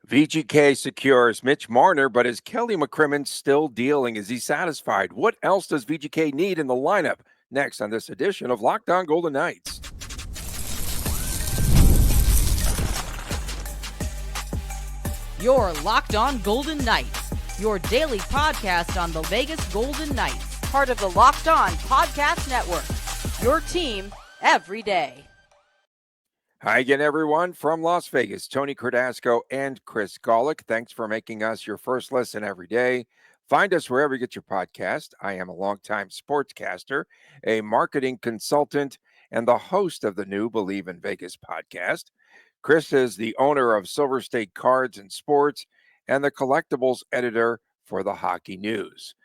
VGK secures Mitch Marner, but is Kelly McCrimmon still dealing? Is he satisfied? What else does VGK need in the lineup? Next on this edition of Locked On Golden Knights. You're Locked On Golden Knights, your daily podcast on the Vegas Golden Knights, part of the Locked On Podcast Network, your team every day. Hi again, everyone, from Las Vegas. Tony Cardasco and Chris Golick. Thanks for making us your first listen every day. Find us wherever you get your podcast. I am a longtime sportscaster, a marketing consultant, and the host of the new Believe in Vegas podcast. Chris is the owner of Silver State Cards and Sports and the collectibles editor for the Hockey News.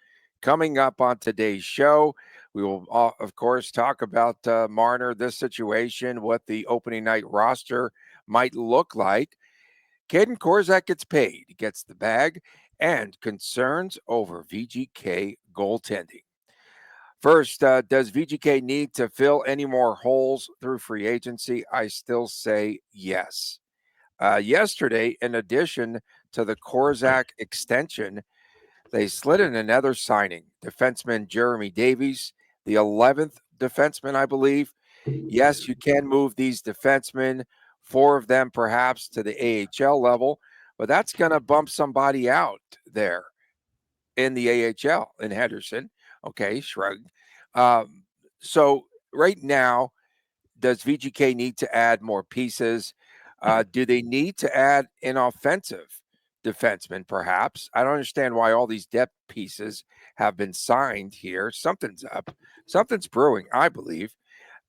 Coming up on today's show, we will, of course, talk about Marner, this situation, what the opening night roster might look like. Kaeden Korczak gets paid, gets the bag, and concerns over VGK goaltending. First, does VGK need to fill any more holes through free agency? I still say yes. Yesterday, in addition to the Cororzak extension, they slid in another signing, defenseman Jeremy Davies, the 11th defenseman, I believe. Yes, you can move these defensemen, 4 of them perhaps to the AHL level, but that's going to bump somebody out there in the AHL in Henderson. Okay, shrug. So right now, does VGK need to add more pieces? Do they need to add an offensive defenseman, perhaps? I don't understand why all these depth pieces have been signed here. Something's up. Something's brewing, I believe.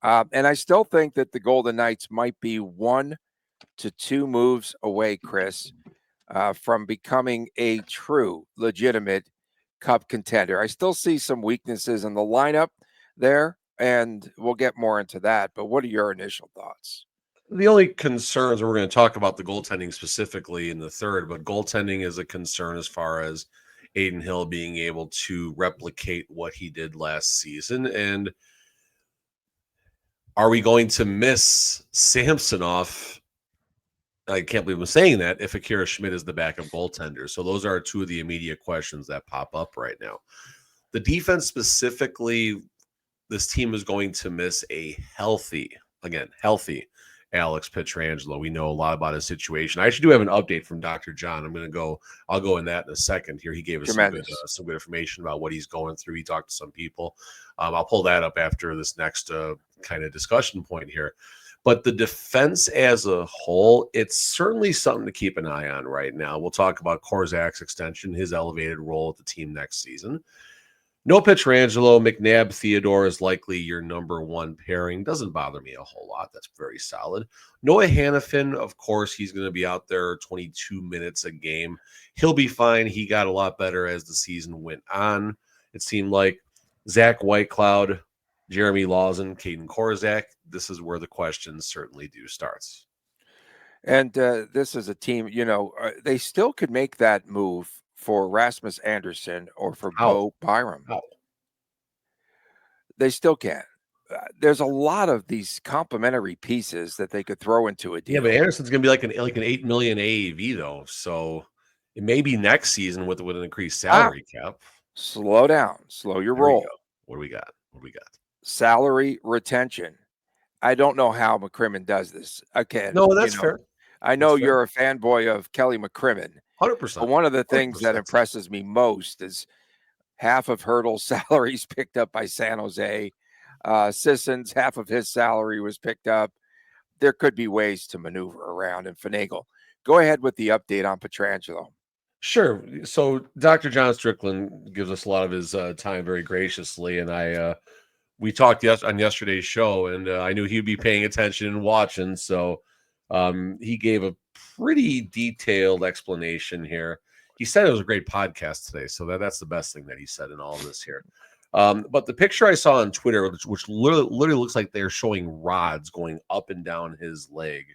And I still think that the Golden Knights might be 1 to 2 moves away, Chris, from becoming a true, legitimate Cup contender. I still see some weaknesses in the lineup there, and we'll get more into that. But what are your initial thoughts? The only concerns, we're going to talk about the goaltending specifically in the third, but goaltending is a concern as far as Aiden Hill being able to replicate what he did last season. And are we going to miss Samsonov? I can't believe I'm saying that, if Akira Schmid is the backup goaltender. So those are 2 of the immediate questions that pop up right now. The defense specifically, this team is going to miss a healthy Alex Pietrangelo. We know a lot about his situation. I actually do have an update from Dr. John. I'll go in that in a second here. He gave us some good information about what he's going through. He talked to some people. I'll pull that up after this next kind of discussion point here. But the defense as a whole, it's certainly something to keep an eye on right now. We'll talk about Korczak's extension, his elevated role at the team next season. No Pietrangelo, McNabb, Theodore is likely your number 1 pairing. Doesn't bother me a whole lot. That's very solid. Noah Hannafin, of course, he's going to be out there 22 minutes a game. He'll be fine. He got a lot better as the season went on. It seemed like Zach Whitecloud, Jeremy Lawson, Kaeden Korczak. This is where the questions certainly do start. And this is a team, they still could make that move for Rasmus Andersson or for Bo Byram. They still can. There's a lot of these complementary pieces that they could throw into a deal. Yeah, but Anderson's going to be like an $8 million AAV though, so it may be next season with an increased salary cap. Slow down, slow your roll. What do we got? Salary retention. I don't know how McCrimmon does this. Okay, no, that's fair. I know you're a fanboy of Kelly McCrimmon. 100%. But one of the things that impresses me most is half of Hurdle's salaries picked up by San Jose. Sisson's, half of his salary was picked up. There could be ways to maneuver around and finagle. Go ahead with the update on Pietrangelo. Sure. So Dr. John Strickland gives us a lot of his time very graciously, and we talked on yesterday's show, and I knew he'd be paying attention and watching, so he gave a pretty detailed explanation here. He said it was a great podcast today, so that's the best thing that he said in all of this here. But the picture I saw on Twitter, which literally looks like they're showing rods going up and down his leg.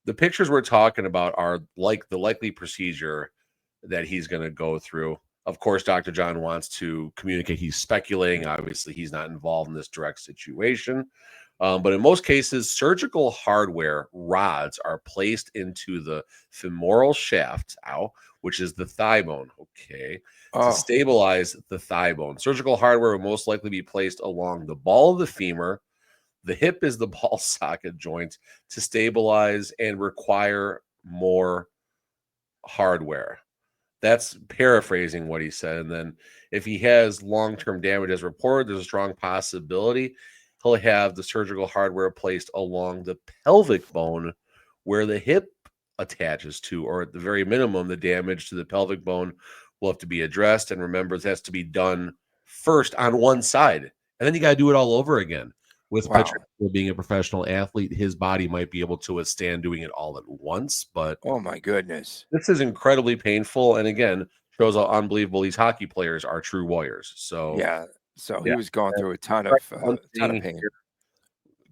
The pictures we're talking about are like the likely procedure that he's going to go through. Of course, Dr. John wants to communicate. He's speculating. Obviously, he's not involved in this direct situation. But in most cases, surgical hardware rods are placed into the femoral shaft, which is the thigh bone, to stabilize the thigh bone. Surgical hardware will most likely be placed along the ball of the femur. The hip is the ball socket joint to stabilize and require more hardware. That's paraphrasing what he said. And then if he has long-term damage as reported, there's a strong possibility he'll have the surgical hardware placed along the pelvic bone where the hip attaches to, or at the very minimum, the damage to the pelvic bone will have to be addressed. And remember, this has to be done first on one side. And then you got to do it all over again. With Pietrangelo being a professional athlete, his body might be able to withstand doing it all at once. But oh my goodness, this is incredibly painful. And again, shows how unbelievable these hockey players are, true warriors. So yeah, he was going through a ton of pain.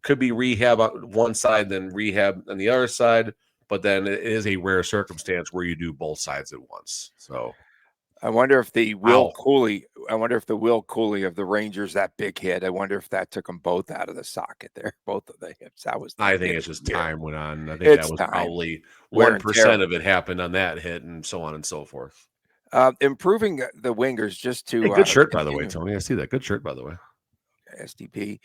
Could be rehab on one side, then rehab on the other side. But then it is a rare circumstance where you do both sides at once. So I wonder if the Will Cooley of the Rangers, that big hit, I wonder if that took them both out of the socket there, both of the hips. I think it's just time went on. I think that was probably 1% of it happened on that hit, and so on and so forth. Improving the wingers, just to good shirt, by the way, Tony. I see that. Good shirt, by the way. SDP.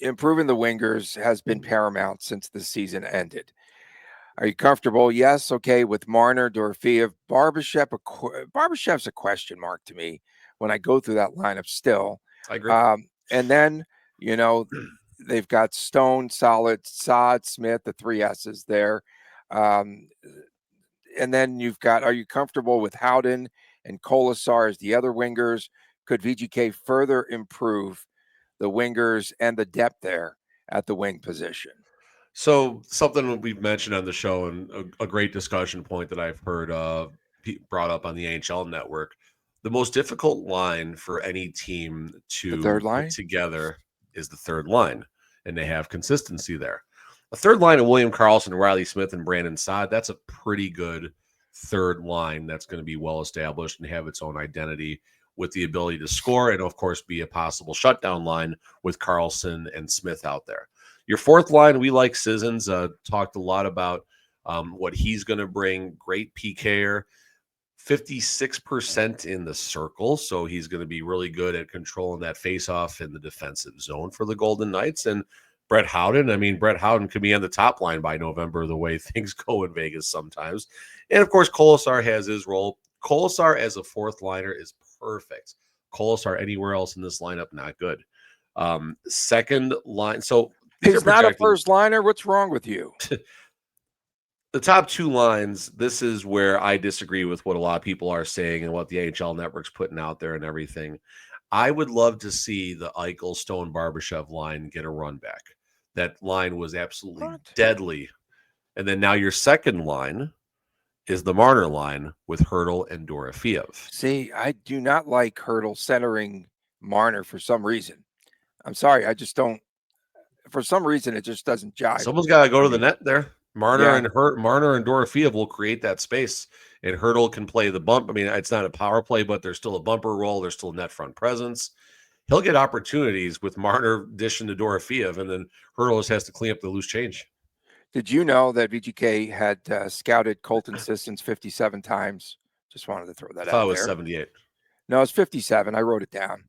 Improving the wingers has been paramount since the season ended. Are you comfortable? Yes. Okay. With Marner, Dorofeev, Barbashev. Barbashev's a question mark to me when I go through that lineup still. I agree. And then, they've got Stone, Solid, Saad, Smith, the 3 S's there. And then you've got, are you comfortable with Howden and Kolesar as the other wingers? Could VGK further improve the wingers and the depth there at the wing position? So something we've mentioned on the show, and a great discussion point that I've heard brought up on the NHL Network, the most difficult line for any team to put together is the third line, and they have consistency there. A third line of William Karlsson, Riley Smith, and Brandon Saad, that's a pretty good third line that's going to be well established and have its own identity with the ability to score, and of course be a possible shutdown line with Karlsson and Smith out there. Your fourth line, we like Sissons. Talked a lot about what he's going to bring. Great PKer, 56% in the circle, so he's going to be really good at controlling that faceoff in the defensive zone for the Golden Knights. And Brett Howden, Brett Howden could be on the top line by November, the way things go in Vegas sometimes. And of course, Kolesar has his role. Kolesar as a fourth liner is perfect. Kolesar anywhere else in this lineup, not good. Second line, so he's not a first liner. What's wrong with you? The top 2 lines, this is where I disagree with what a lot of people are saying and what the NHL Network's putting out there and everything. I would love to see the Eichel, Stone, Barbashev line get a run back. That line was absolutely deadly. And then now your second line is the Marner line with Hertl and Dorofeev. See, I do not like Hertl centering Marner for some reason. I'm sorry, I just don't. For some reason, it just doesn't jive. Someone's got to go to the net there. Marner and Dorofeev will create that space, and Hertl can play the bump. It's not a power play, but there's still a bumper roll. There's still a net front presence. He'll get opportunities with Marner dishing to Dorofeev, and then Hertl just has to clean up the loose change. Did you know that VGK had scouted Colton Sissons 57 times? Just wanted to throw that out there. I thought it was 78. No, it's 57. I wrote it down.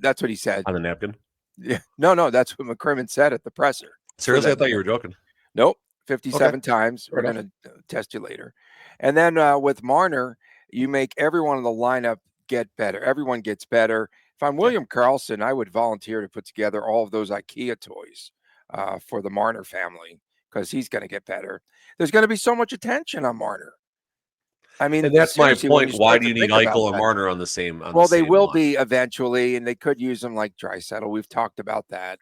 That's what he said. On the napkin? Yeah. No, that's what McCrimmon said at the presser. Seriously? I thought you were joking. Nope. 57 times. We're going to test you later. And then with Marner, you make everyone in the lineup get better. Everyone gets better. If I'm William Karlsson, I would volunteer to put together all of those IKEA toys for the Marner family because he's going to get better. There's going to be so much attention on Marner. And that's my point. Why do you need Eichel and Marner on the same? They will be eventually, and they could use them like Draisaitl. We've talked about that,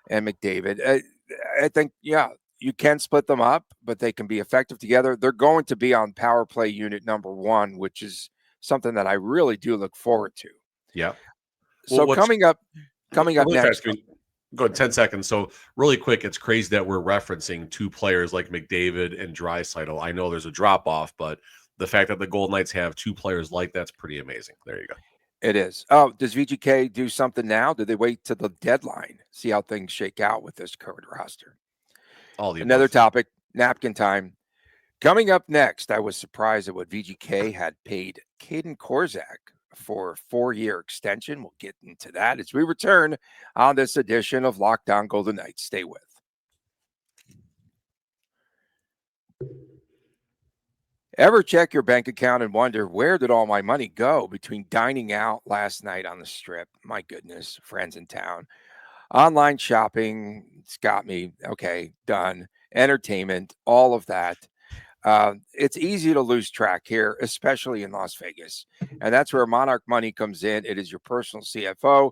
and McDavid. I think, you can split them up, but they can be effective together. They're going to be on power play unit number 1, which is something that I really do look forward to. Yeah. So coming up next. Go ahead, 10 seconds. So really quick, it's crazy that we're referencing 2 players like McDavid and Draisaitl. I know there's a drop off, but the fact that the Golden Knights have 2 players like that's pretty amazing. There you go. It is. Oh, does VGK do something now? Do they wait to the deadline? See how things shake out with this current roster. All the Another above. topic, napkin time. Coming up next, I was surprised at what VGK had paid Kaeden Korczak for a 4-year extension. We'll get into that as we return on this edition of Locked On Golden Knights. Stay with. Ever check your bank account and wonder, where did all my money go between dining out last night on the strip? My goodness, friends in town. Online shopping, it's got me. Okay, done. Entertainment, all of that. It's easy to lose track here, especially in Las Vegas. And that's where Monarch Money comes in. It is your personal CFO.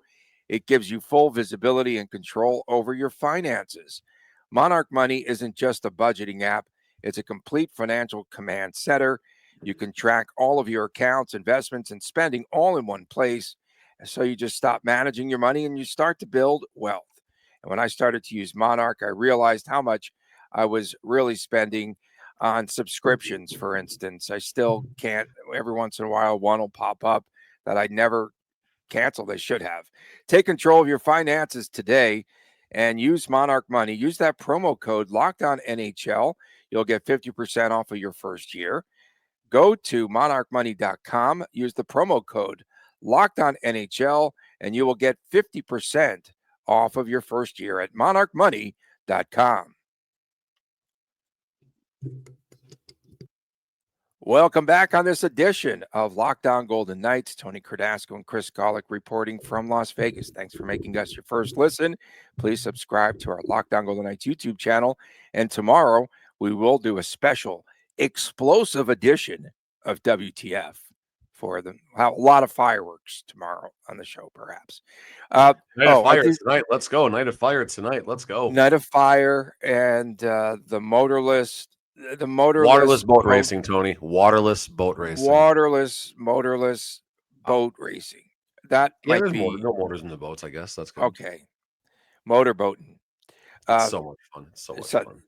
It gives you full visibility and control over your finances. Monarch Money isn't just a budgeting app, it's a complete financial command center. You can track all of your accounts, investments, and spending all in one place. So you just stop managing your money and you start to build wealth. And when I started to use Monarch, I realized how much I was really spending on subscriptions, for instance. I still can't, every once in a while, one will pop up that I never canceled. I should have. Take control of your finances today and use Monarch Money. Use that promo code LOCKEDONNHL. You'll get 50% off of your first year. Go to monarchmoney.com. Use the promo code LOCKEDONNHL, and you will get 50% off of your first year at monarchmoney.com. Welcome back on this edition of Locked On Golden Knights. Tony Cardasco and Chris Golick reporting from Las Vegas. Thanks for making us your first listen. Please subscribe to our Locked On Golden Knights YouTube channel. And tomorrow we will do a special explosive edition of WTF for them. A lot of fireworks tomorrow on the show, perhaps. Night of Fire tonight. Let's go. Night of Fire tonight. Let's go. Night of Fire and the motorless boat racing, Tony. Waterless boat racing. Motorless boat racing. That might be no motors in the boats, I guess. That's good. Okay. Motorboating. So much fun.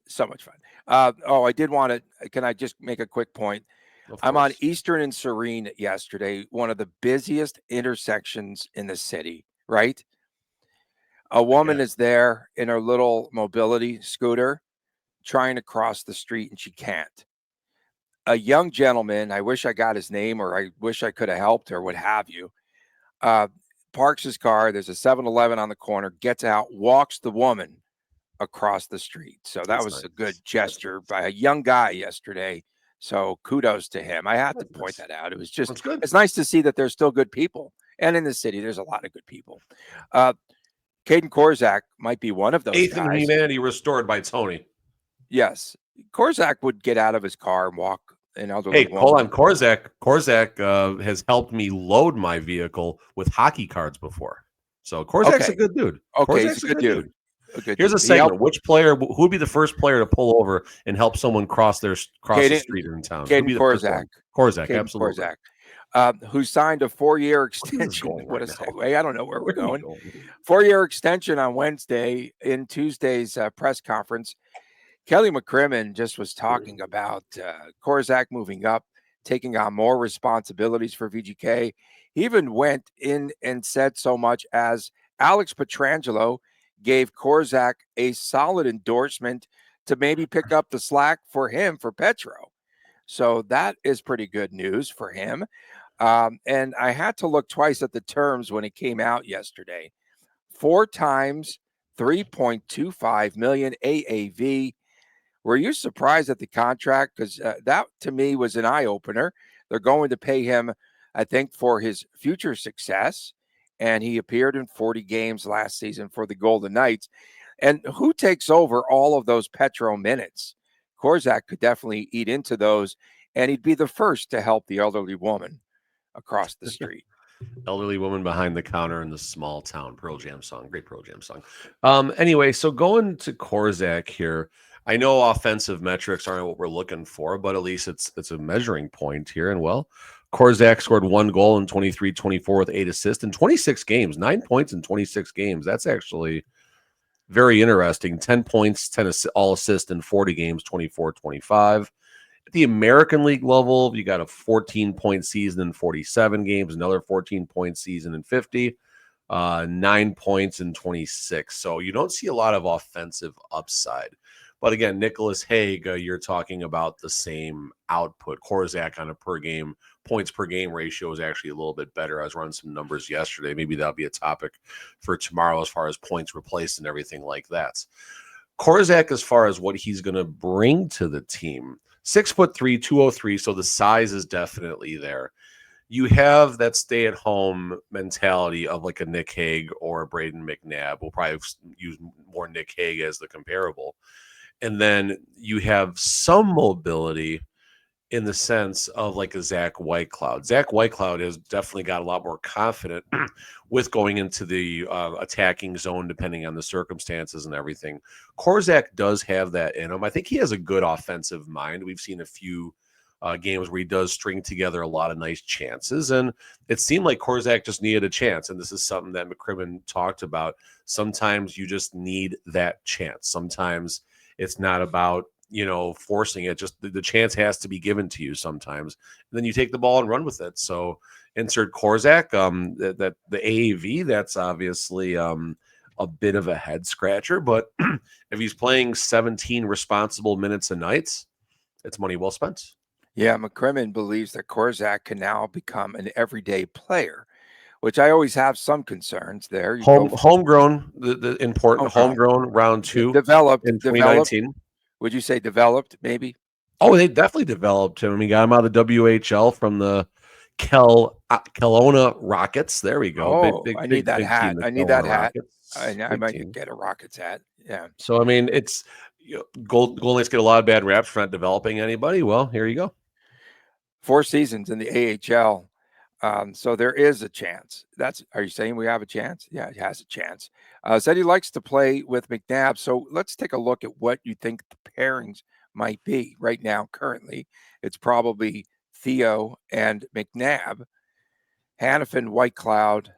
So much fun. I did want to, can I just make a quick point? I'm on Eastern and Serene yesterday, one of the busiest intersections in the city, right? A woman is there in her little mobility scooter trying to cross the street, and she can't. A young gentleman, I wish I got his name, or I wish I could have helped her, what have you, parks his car. There's a 7-Eleven on the corner, gets out, walks the woman across the street. So that was a good gesture by a young guy yesterday. So kudos to him. I had to point that out. It was just, it's nice to see that there's still good people. And in the city, there's a lot of good people. Kaeden Korczak might be one of those Eighth guys. in humanity restored by Tony. Yes. Korczak would get out of his car and walk an elderly woman. Hey, hold on. Korczak has helped me load my vehicle with hockey cards before. So Korczak's a good dude. Okay, he's a good dude. Here's a segment. Which player, who would be the first player to pull over and help someone cross the street in town? Kaeden Korczak. Korczak, absolutely. Korczak, who signed a 4-year extension. What a segue. I don't know where we're going. 4-year extension on Wednesday. In Tuesday's press conference, Kelly McCrimmon just was talking about Cororzak moving up, taking on more responsibilities for VGK. He even went in and said so much as Alex Pietrangelo gave Cororzak a solid endorsement to maybe pick up the slack for him for Petro. So that is pretty good news for him. And I had to look twice at the terms when it came out yesterday. 4 times $3.25 million AAV. Were you surprised at the contract? Because that, to me, was an eye-opener. They're going to pay him, I think, for his future success. And he appeared in 40 games last season for the Golden Knights. And who takes over all of those Petro minutes? Cororzak could definitely eat into those, and he'd be the first to help the elderly woman across the street. Elderly woman behind the counter in the small town. Pearl Jam song. Great Pearl Jam song. Anyway, so going to Cororzak here, I know offensive metrics aren't what we're looking for, but at least it's a measuring point here. And well, Cororzak scored 1 goal in 23-24 with 8 assists in 26 games, 9 points in 26 games. That's actually very interesting. 10 points, 10 all assists in 40 games, 24-25. At the American League level, you got a 14-point season in 47 games, another 14-point season in 50, 9 points in 26. So you don't see a lot of offensive upside. But again, Nicholas Hague, you're talking about the same output. Cororzak on a points per game ratio is actually a little bit better. I was running some numbers yesterday. Maybe that'll be a topic for tomorrow as far as points replaced and everything like that. Cororzak, as far as what he's going to bring to the team, 6'3", 203. So the size is definitely there. You have that stay-at-home mentality of like a Nick Hague or a Braden McNabb. We'll probably use more Nick Hague as the comparable. And then you have some mobility in the sense of like a Zach Whitecloud. Zach Whitecloud has definitely got a lot more confident with going into the attacking zone, depending on the circumstances and everything. Korczak does have that in him. I think he has a good offensive mind. We've seen a few games where he does string together a lot of nice chances. And it seemed like Korczak just needed a chance. And this is something that McCrimmon talked about. Sometimes you just need that chance. Sometimes it's not about, forcing it. Just the chance has to be given to you sometimes. And then you take the ball and run with it. So insert Korczak, that the AAV, that's obviously a bit of a head scratcher. But if he's playing 17 responsible minutes a night, it's money well spent. Yeah, McCrimmon believes that Korczak can now become an everyday player, which I always have some concerns there. Homegrown, the important homegrown round 2 developed in 2019. Would you say developed, maybe? Oh, they definitely developed him. I mean, got him out of the WHL from the Kelowna Rockets. There we go. Oh, I need that hat. I need that hat. I might get a Rockets hat. Yeah. So, I mean, it's Golden Knights get a lot of bad raps for not developing anybody. Well, here you go. 4 seasons in the AHL. So there is a chance. Are you saying we have a chance? Yeah, it has a chance. Said he likes to play with McNabb. So let's take a look at what you think the pairings might be right now. Currently, it's probably Theo and McNabb, Hanifin, Whitecloud,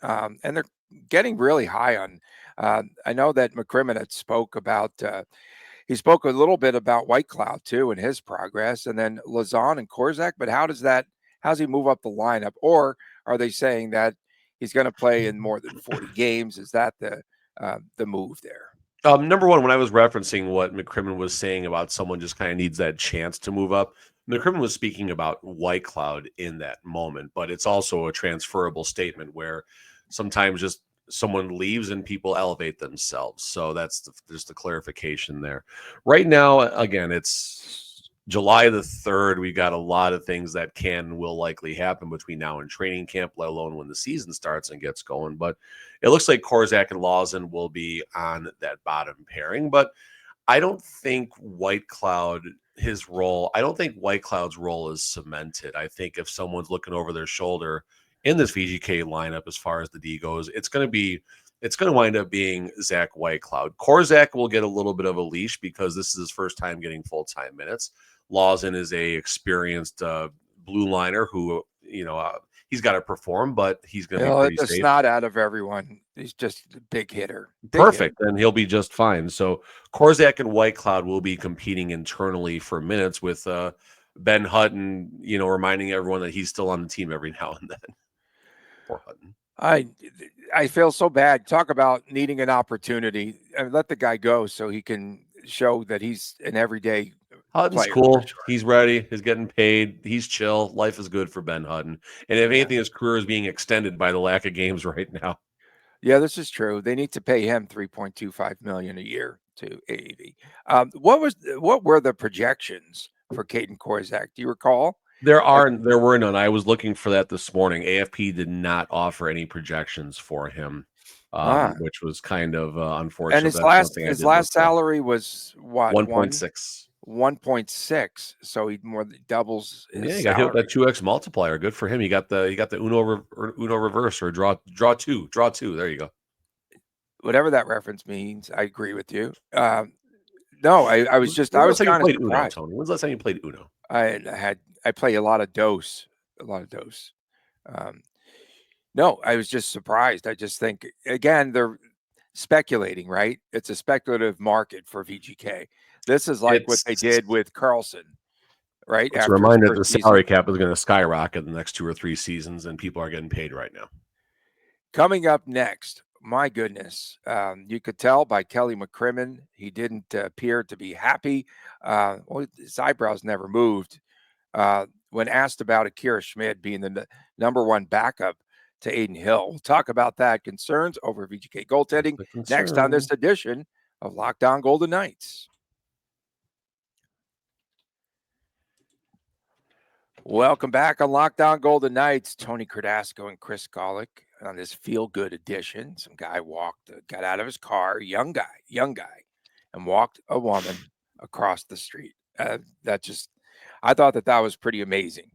and they're getting really high on. I know that McCrimmon had spoke about. He spoke a little bit about Whitecloud too and his progress, and then Lazan and Korczak. But how's he move up the lineup? Or are they saying that he's going to play in more than 40 games? Is that the move there? Number one, when I was referencing what McCrimmon was saying about someone just kind of needs that chance to move up, McCrimmon was speaking about Whitecloud in that moment, but it's also a transferable statement where sometimes just someone leaves and people elevate themselves. So that's just the clarification there. Right now, again, it's July the 3rd. We got a lot of things that can and will likely happen between now and training camp, let alone when the season starts and gets going. But it looks like Cororzak and Lawson will be on that bottom pairing. But I don't think Whitecloud's role is cemented. I think if someone's looking over their shoulder in this VGK lineup, as far as the D goes, it's going to wind up being Zach Whitecloud. Cororzak will get a little bit of a leash because this is his first time getting full-time minutes. Lawson is a experienced blue liner who, he's got to perform, but he's going to be pretty safe. It's not out of everyone. He's just a big hitter. Perfect. And he'll be just fine. So Cororzak and Whitecloud will be competing internally for minutes with Ben Hutton, reminding everyone that he's still on the team every now and then. Poor Hutton. I feel so bad. Talk about needing an opportunity. Let the guy go so he can show that he's an everyday Hutton's player. cool. Sure. He's ready. He's getting paid. He's chill. Life is good for Ben Hutton. And if anything, his career is being extended by the lack of games right now. Yeah, this is true. They need to pay him $3.25 million a year to AAV. What were the projections for Kaeden Korczak? Do you recall? There were none. I was looking for that this morning. AFP did not offer any projections for him, which was kind of unfortunate. And his last salary was what? 1.6. 1.6. So he more than doubles his he got hit with that 2x multiplier. Good for him. He got the Uno reverse or draw two. There you go. Whatever that reference means, I agree with you. No, I was kind of surprised. Uno, Tony. When's the last time you played Uno? I play a lot of dose. No, I was just surprised. I just think, again, they're speculating, right? It's a speculative market for VGK. This is like what they did with Carlson. right? It's a After his reminder that the first season. salary cap is going to skyrocket the next 2 or 3 seasons, and people are getting paid right now. Coming up next, my goodness, you could tell by Kelly McCrimmon, he didn't appear to be happy. Well, his eyebrows never moved when asked about Akira Schmid being the number one backup to Aiden Hill. We'll talk about that. Concerns over VGK goaltending next on this edition of Locked On Golden Knights. Welcome back on Locked On Golden Knights. Tony Kordasco and Chris Golick on this feel-good edition. Some guy got out of his car, young guy, and walked a woman across the street. I thought that was pretty amazing.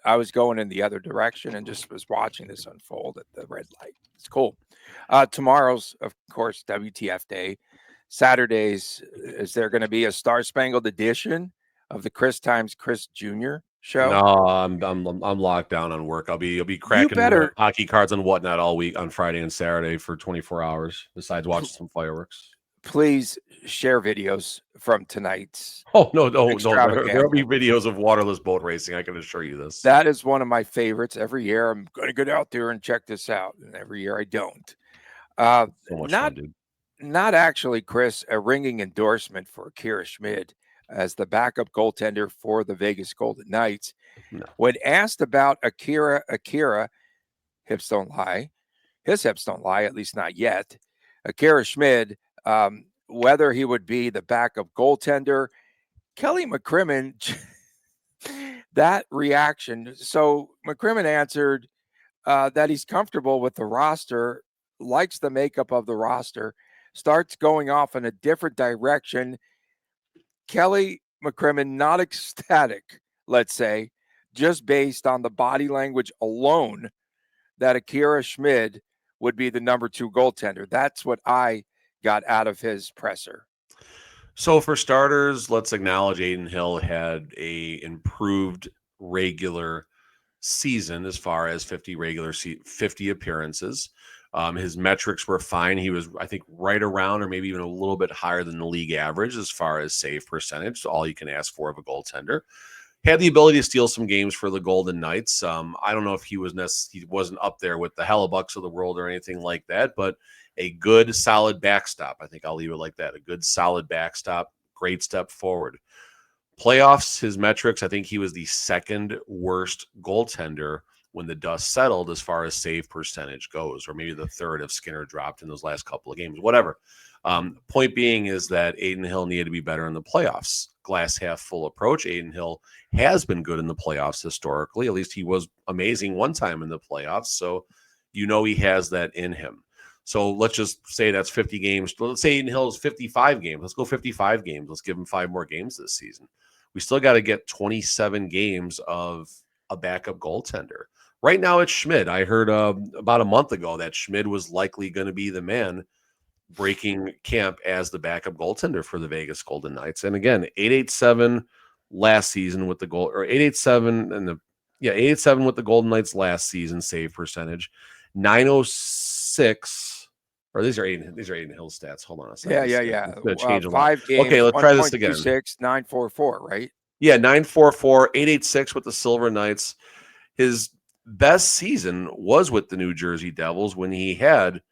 I was going in the other direction and just was watching this unfold at the red light. It's cool. Tomorrow's, of course, WTF Day. Saturdays, is there going to be a Star Spangled edition of the Chris times Chris Jr. show? No, I'm locked down on work. I'll be cracking hockey cards and whatnot all week on Friday and Saturday for 24 hours. Besides watching some fireworks. Please share videos from tonight's. Oh no! There'll be videos of waterless boat racing. I can assure you this. That is one of my favorites. Every year I'm going to get out there and check this out, and every year I don't. So much fun, dude. Not actually, Chris, a ringing endorsement for Akira Schmid as the backup goaltender for the Vegas Golden Knights. No. When asked about Akira, hips don't lie. His hips don't lie, at least not yet. Akira Schmid, whether he would be the backup goaltender, Kelly McCrimmon, that reaction. So McCrimmon answered that he's comfortable with the roster, likes the makeup of the roster, starts going off in a different direction. Kelly McCrimmon, not ecstatic, let's say, just based on the body language alone, that Akira Schmid would be the number 2 goaltender. That's what I got out of his presser. So for starters, let's acknowledge Aiden Hill had a improved regular season as far as 50 appearances. His metrics were fine. He was, I think, right around or maybe even a little bit higher than the league average as far as save percentage. So all you can ask for of a goaltender. Had the ability to steal some games for the Golden Knights. I don't know if he wasn't up there with the Hellebucks of the world or anything like that, but a good, solid backstop. I think I'll leave it like that. A good, solid backstop. Great step forward. Playoffs, his metrics, I think he was the second worst goaltender when the dust settled as far as save percentage goes, or maybe the third if Skinner dropped in those last couple of games, whatever. Point being is that Aiden Hill needed to be better in the playoffs. Glass half full approach. Aiden Hill has been good in the playoffs historically. At least he was amazing one time in the playoffs. So he has that in him. So let's just say that's 50 games. Let's say Aiden Hill is 55 games. Let's go 55 games. Let's give him 5 more games this season. We still got to get 27 games of a backup goaltender. Right now it's Schmid. I heard about a month ago that Schmid was likely going to be the man breaking camp as the backup goaltender for the Vegas Golden Knights. And again, 887 last season with the goal, or 887 887 with the Golden Knights last season save percentage. 906. Or these are Aiden Hill stats. Hold on a second. Yeah. Change 5 games. Okay, let's try this again. 944, right? Yeah, 944, 886 with the Silver Knights. His best season was with the New Jersey Devils when he had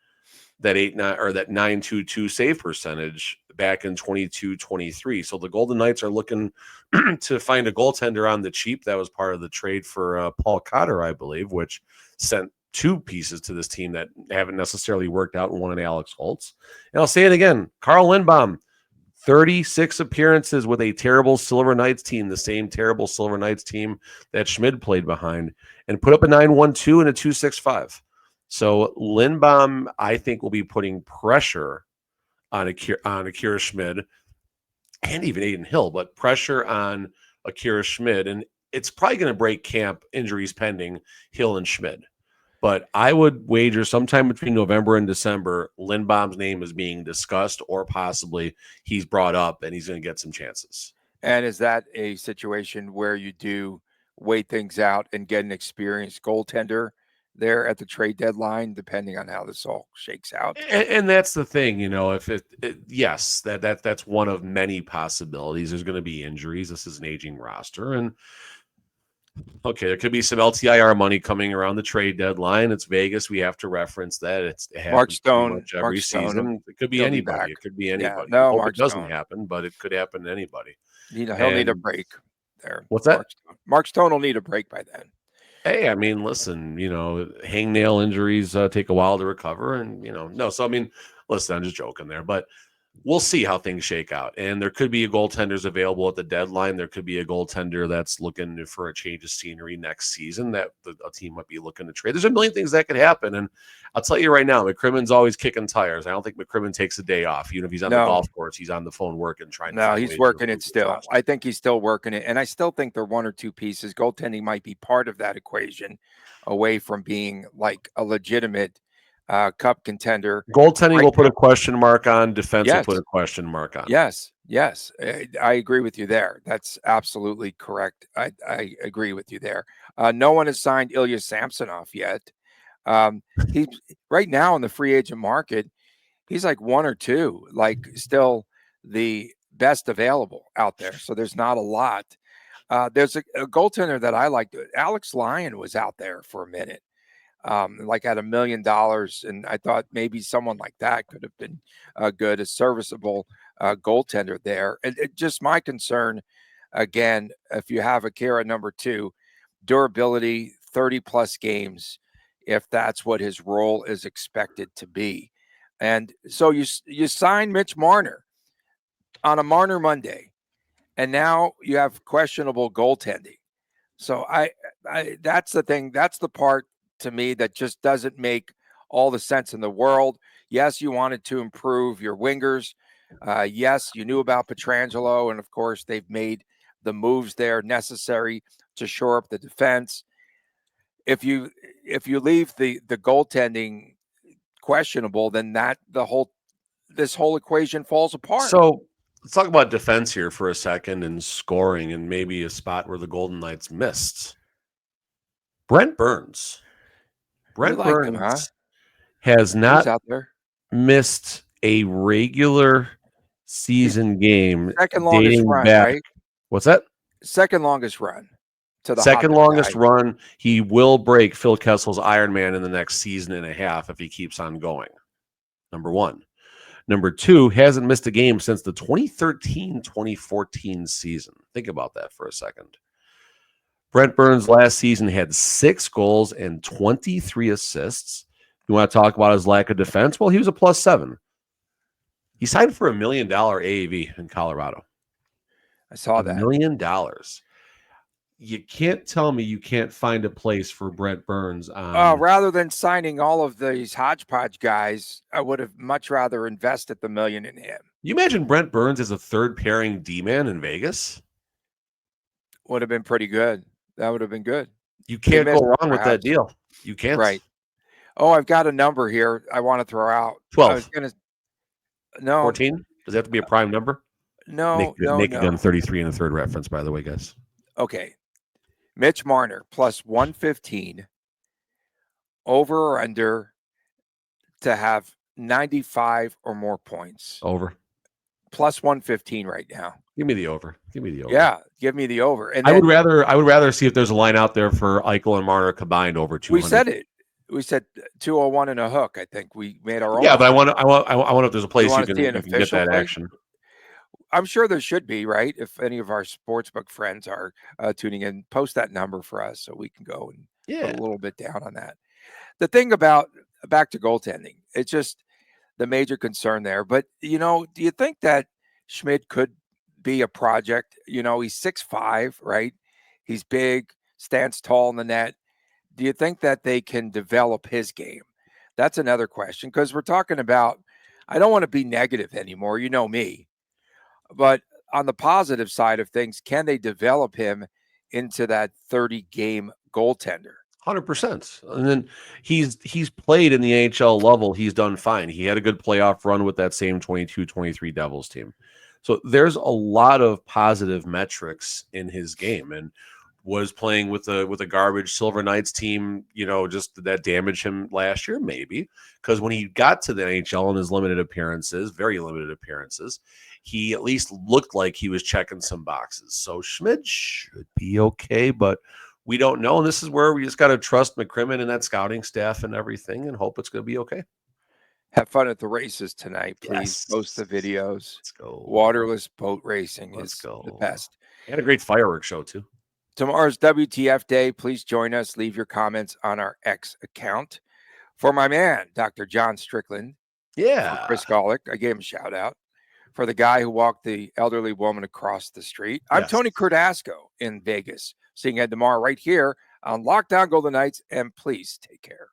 that 922 save percentage back in 22-23. So the Golden Knights are looking to find a goaltender on the cheap. That was part of the trade for Paul Cotter, I believe, which sent 2 pieces to this team that haven't necessarily worked out, and one in Alex Holtz. And I'll say it again, Carl Lindblom, 36 appearances with a terrible Silver Knights team, the same terrible Silver Knights team that Schmid played behind, and put up a 912 and a 265. So Lindblom, I think, will be putting pressure on Akira Schmid and even Aiden Hill, but pressure on Akira Schmid. And it's probably going to break camp, injuries pending, Hill and Schmid. But I would wager sometime between November and December, Lindblom's name is being discussed, or possibly he's brought up and he's going to get some chances. And is that a situation where you do wait things out and get an experienced goaltender there at the trade deadline, depending on how this all shakes out. And that's the thing, if yes, that's one of many possibilities. There's going to be injuries. This is an aging roster, and okay, there could be some LTIR money coming around the trade deadline. It's Vegas. We have to reference that. It Mark happens pretty Stone, much every season. It could be he'll be back. anybody. It could be anybody. Yeah, no, Hope Mark it doesn't Stone. happen, but it could happen to anybody. He'll need a break there. What's that? Mark Stone will need a break by then. Hey, I mean, listen, hangnail injuries take a while to recover, and no. So I mean, listen, I'm just joking there, but we'll see how things shake out. And there could be a goaltenders available at the deadline. There could be a goaltender that's looking for a change of scenery next season that a team might be looking to trade. There's a million things that could happen. And I'll tell you right now, McCrimmon's always kicking tires. I don't think McCrimmon takes a day off. If he's on the golf course, he's on the phone working, trying to. No, he's working it still. I think he's still working it. And I still think there are one or two pieces. Goaltending might be part of that equation away from being like a legitimate cup contender. Goaltending will put a question mark on. Defense will put a question mark on. Yes. I agree with you there. That's absolutely correct. I agree with you there. No one has signed Ilya Samsonov yet. He's right now in the free agent market. He's like one or two, like still the best available out there. So there's not a lot. There's a goaltender that I like. Alex Lyon was out there for a minute. Like at $1 million. And I thought maybe someone like that could have been a serviceable goaltender there. And just my concern, again, if you have Akira number 2, durability, 30 plus games, if that's what his role is expected to be. And so you sign Mitch Marner on a Marner Monday, and now you have questionable goaltending. So I that's the thing. That's the part to me that just doesn't make all the sense in the world. Yes, you wanted to improve your wingers. Yes, you knew about Pietrangelo, and of course they've made the moves there necessary to shore up the defense. If you leave the goaltending questionable, then this whole equation falls apart. So let's talk about defense here for a second and scoring, and maybe a spot where the Golden Knights missed. Brent Burns. Brent Burns has not missed a regular season game. Second longest run, back. Right? What's that? Second longest run. To the second longest run. He will break Phil Kessel's Ironman in the next season and a half if he keeps on going. Number one. Number two, hasn't missed a game since the 2013-2014 season. Think about that for a second. Brent Burns last season had 6 goals and 23 assists. You want to talk about his lack of defense? Well, he was a +7. He signed for $1 million AAV in Colorado. I saw that. $1 million. You can't tell me you can't find a place for Brent Burns. Rather than signing all of these hodgepodge guys, I would have much rather invested the $1 million in him. You imagine Brent Burns as a third pairing D-man in Vegas? Would have been pretty good. That would have been good. You can't go wrong with that deal. You can't. Right. Oh, I've got a number here I want to throw out. 12. 14? Does that have to be a prime number? No. Naked Gun 33 in the third reference, by the way, guys. Okay. Mitch Marner +115 over or under to have 95 or more points. Over. +115 right now. Give me the over. Yeah, give me the over. And I would rather see if there's a line out there for Eichel and Marner combined over 200. We said it. We said 201 and a hook. I think we made our own. Yeah, but I want if there's a place you can get that action. I'm sure there should be, right? If any of our sportsbook friends are tuning in, post that number for us so we can go and put a little bit down on that. The thing about back to goaltending, it's just the major concern there. But, do you think that Schmid could be a project? He's 6'5", right? He's big, stands tall in the net. Do you think that they can develop his game? That's another question, because we're talking about, I don't want to be negative anymore. You know me. But on the positive side of things, can they develop him into that 30-game goaltender? 100%. And then he's played in the NHL level. He's done fine. He had a good playoff run with that same 22-23 Devils team. So there's a lot of positive metrics in his game. And was playing with a garbage Silver Knights team, just that damaged him last year, maybe. Because when he got to the NHL in his limited appearances, very limited appearances, he at least looked like he was checking some boxes. So Schmid should be okay, but we don't know. And this is where we just got to trust McCrimmon and that scouting staff and everything and hope it's going to be okay. Have fun at the races tonight, please. Yes. Post the videos. Let's go. Waterless boat racing Let's is go. the best. And a great fireworks show, too. Tomorrow's WTF Day. Please join us. Leave your comments on our X account. For my man, Dr. John Strickland. Yeah. For Chris Golick, I gave him a shout out. For the guy who walked the elderly woman across the street, I'm Tony Kordasco in Vegas. Seeing you tomorrow right here on Locked On Golden Knights. And please take care.